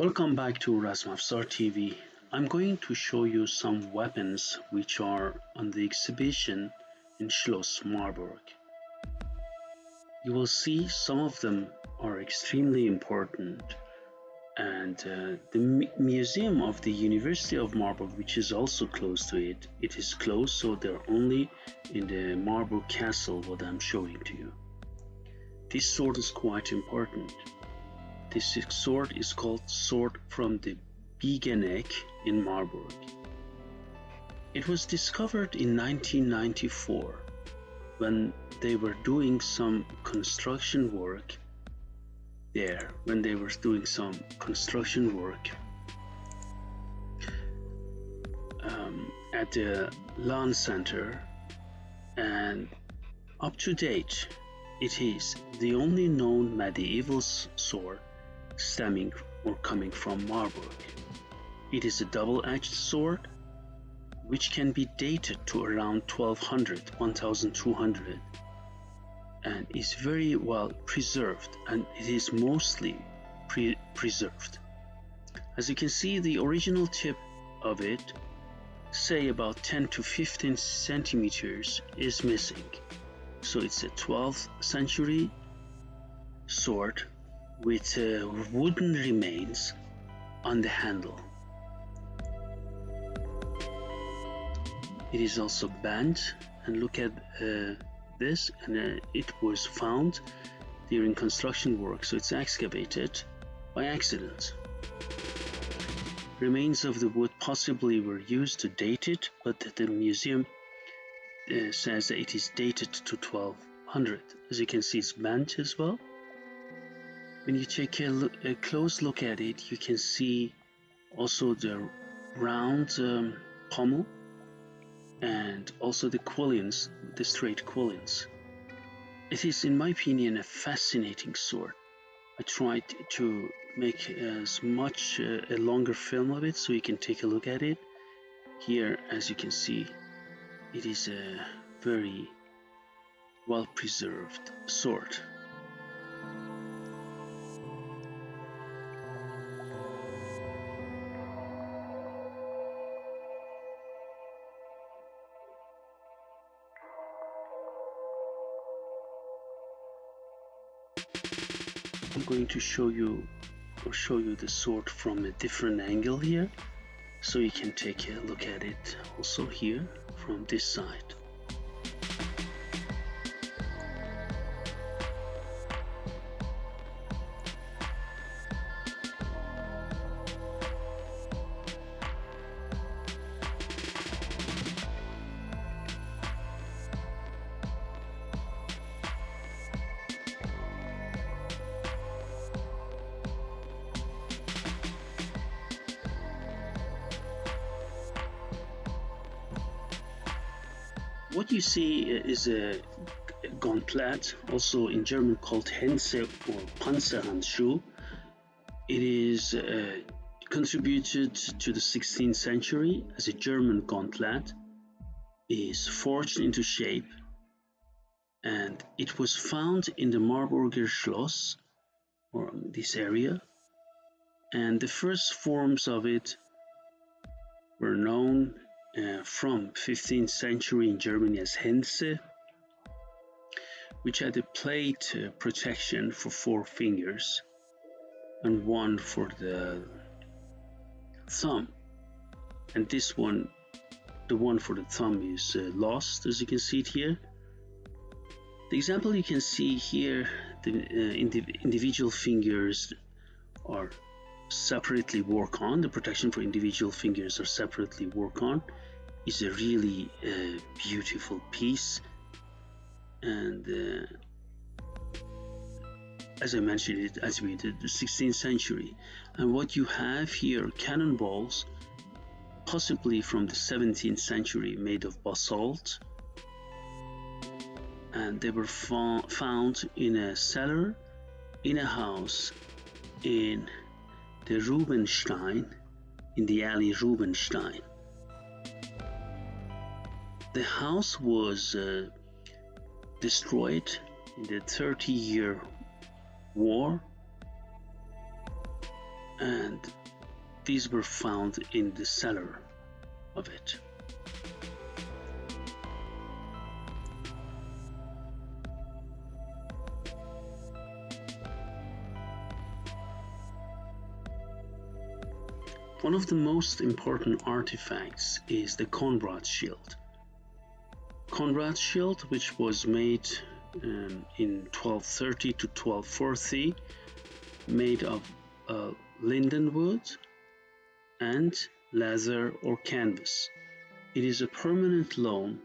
Welcome back to Razmafzar TV. I'm going to show you some weapons which are on the exhibition in Schloss Marburg. You will see some of them are extremely important, and the museum of the University of Marburg, which is also close to it, it is closed, so they're only in the Marburg castle what I'm showing to you. This sword is quite important. This sword is called Sword from the Bieheneck in Marburg. It was discovered in 1994 when they were doing some construction work there, at the LAN center, and up to date it is the only known medieval sword stemming or coming from Marburg. It is a double-edged sword which can be dated to around 1200 and is very well preserved, and it is mostly preserved. As you can see, the original tip of it, say about 10 to 15 centimeters, is missing. So it's a 12th century sword with wooden remains on the handle. It is also bent, and look at this, and it was found during construction work, so it's excavated by accident. Remains of the wood possibly were used to date it, but the museum says that it is dated to 1200. As you can see, it's bent as well. When you take a close look at it, you can see also the round pommel and also the quillins, the straight quillins. It is, in my opinion, a fascinating sword. I tried to make as much a longer film of it so you can take a look at it. Here, as you can see, it is a very well preserved sword. I'm going to show you the sword from a different angle here, so you can take a look at it also here from this side. What you see is a Gauntlet, also in German called Hänse or Panzerhandschuh. It is contributed to the 16th century as a German gauntlet. It is forged into shape, and it was found in the Marburger Schloss, or this area, and the first forms of it were known from 15th century in Germany as Hänse, which had a plate protection for 4 fingers and one for the thumb. And this one, the one for the thumb, is lost, as you can see it here. The example you can see here, the individual fingers are separately worked on. The protection for individual fingers are separately worked on. Is a really beautiful piece, and as I mentioned, it attributed the 16th century. And what you have here, cannonballs, possibly from the 17th century, made of basalt, and they were found in a cellar in a house in the Rubenstein, in the alley Rubenstein. The house was destroyed in the 30-year war, and these were found in the cellar of it. One of the most important artifacts is the Conrad Shield. Conrad Shield, which was made in 1230 to 1240, made of linden wood and leather or canvas. It is a permanent loan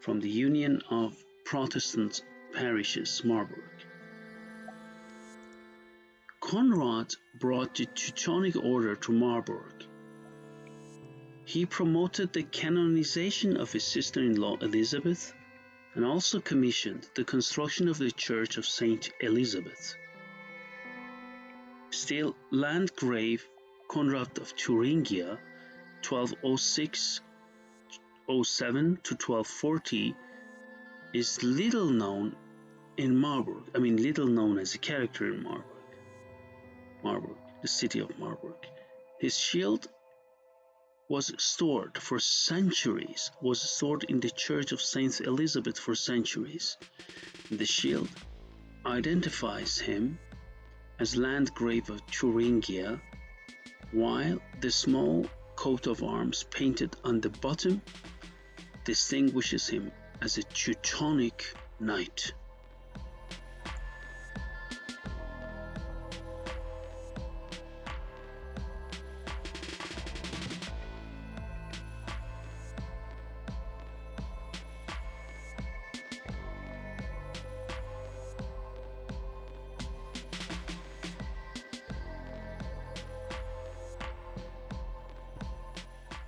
from the Union of Protestant Parishes, Marburg. Conrad brought the Teutonic Order to Marburg. He promoted the canonization of his sister-in-law Elizabeth and also commissioned the construction of the Church of Saint Elizabeth. Still, Landgrave Conrad of Thuringia, 1206-07 to 1240, is little known in Marburg. Little known as a character in Marburg. The city of Marburg. His shield was stored in the Church of Saint Elizabeth for centuries. The shield identifies him as Landgrave of Thuringia, while the small coat of arms painted on the bottom distinguishes him as a Teutonic knight.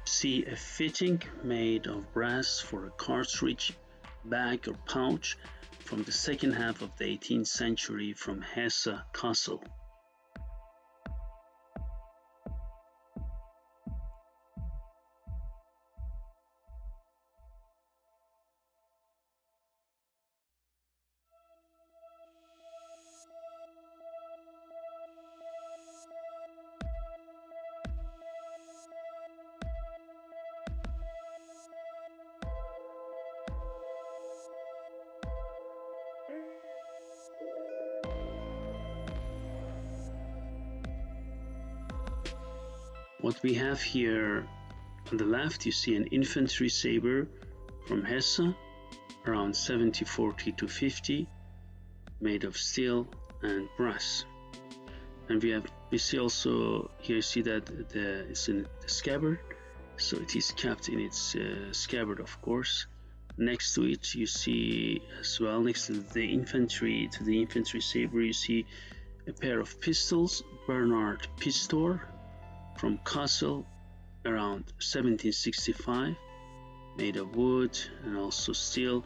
See a fitting made of brass for a cartridge bag or pouch from the second half of the 18th century from Hesse Castle. What we have here on the left, you see an Infantry Saber from Hesse, around 1740 to 50, made of steel and brass. And we see also here, see that it's in the scabbard, so it is kept in its scabbard, of course. Next to it, you see as well, next to the Infantry Saber, you see a pair of pistols, Bernhard Pistor from Kassel, around 1765, made of wood and also steel.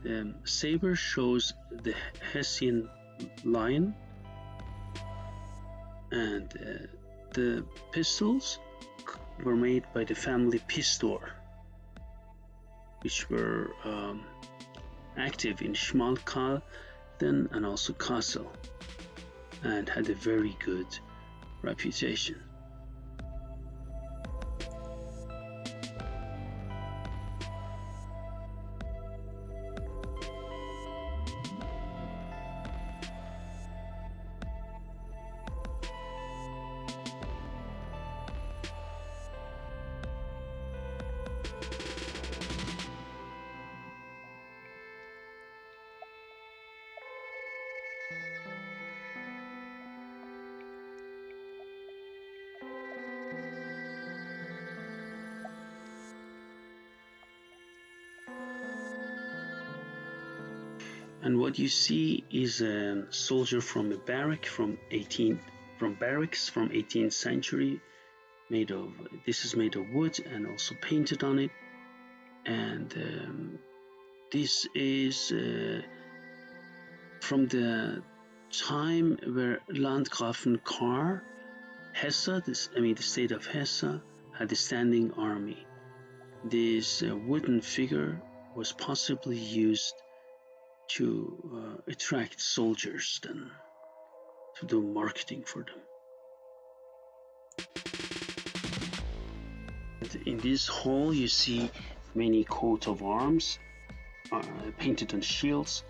The saber shows the Hessian lion, and the pistols were made by the family Pistor, which were active in Schmalkalden and also Kassel, and had a very good reputation. And what you see is a soldier from a barracks from 18th century, this is made of wood and also painted on it. And this is from the time where Landgrafenschloss Hesse, the state of Hesse, had a standing army. This wooden figure was possibly used to attract soldiers then to do marketing for them. In this hall you see many coats of arms painted on shields,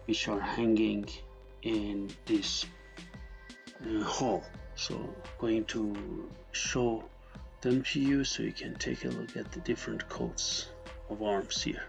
which are hanging in this hall. So I'm going to show them to you so you can take a look at the different coats of arms here.